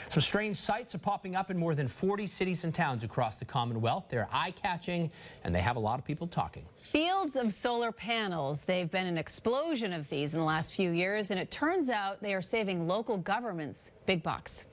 Some strange sights are popping up in more than 40 cities and towns across the Commonwealth. They're eye-catching, and they have a lot of people talking. Fields of solar panels. They've been an explosion of these in the last few years, and it turns out they are saving local governments big bucks.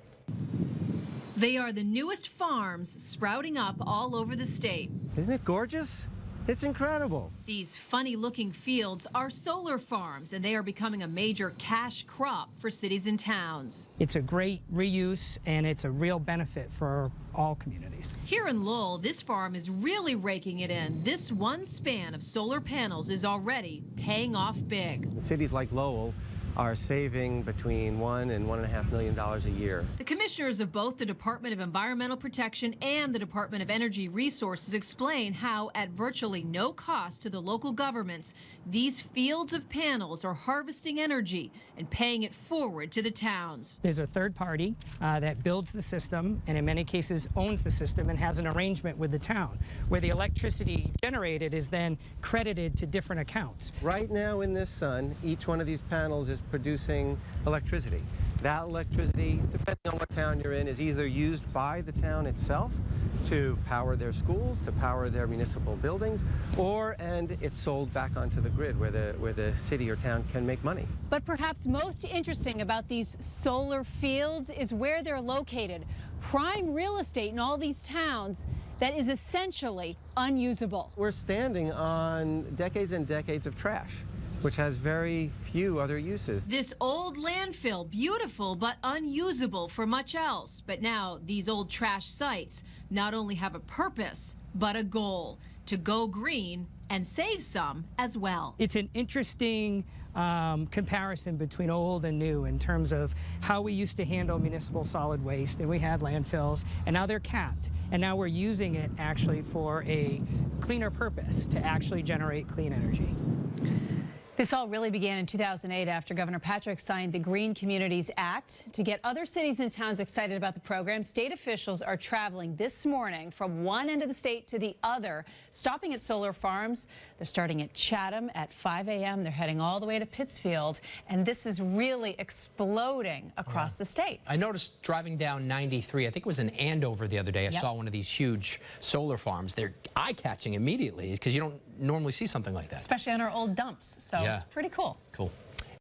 They are the newest farms sprouting up all over the state. Isn't it gorgeous? It's incredible. These funny-looking fields are solar farms, and they are becoming a major cash crop for cities and towns. It's a great reuse, and it's a real benefit for all communities. Here in Lowell, this farm is really raking it in. This one span of solar panels is already paying off big. Cities like Lowell are saving between $1 and $1.5 million a year. The commissioners of both the Department of Environmental Protection and the Department of Energy Resources explain how, at virtually no cost to the local governments, these fields of panels are harvesting energy and paying it forward to the towns. There's a third party that builds the system and in many cases owns the system and has an arrangement with the town where the electricity generated is then credited to different accounts. Right now in this sun, each one of these panels is producing electricity. That electricity, depending on what town you're in, is either used by the town itself to power their schools, to power their municipal buildings, and it's sold back onto the grid where the city or town can make money. But perhaps most interesting about these solar fields is where they're located. Prime real estate in all these towns that is essentially unusable. We're standing on decades and decades of trash, which has very few other uses. This old landfill, beautiful but unusable for much else. But now these old trash sites not only have a purpose, but a goal: to go green and save some as well. It's an interesting comparison between old and new in terms of how we used to handle municipal solid waste, and we had landfills, and now they're capped, and now we're using it actually for a cleaner purpose, to actually generate clean energy. This all really began in 2008 after Governor Patrick signed the Green Communities Act. To get other cities and towns excited about the program, state officials are traveling this morning from one end of the state to the other, stopping at solar farms. They're starting at Chatham at 5 a.m. They're heading all the way to Pittsfield, and this is really exploding across the state. I noticed driving down 93, I think it was in Andover the other day, I saw one of these huge solar farms. They're eye-catching immediately because you don't normally see something like that. Especially on our old dumps, so it's pretty cool. Cool.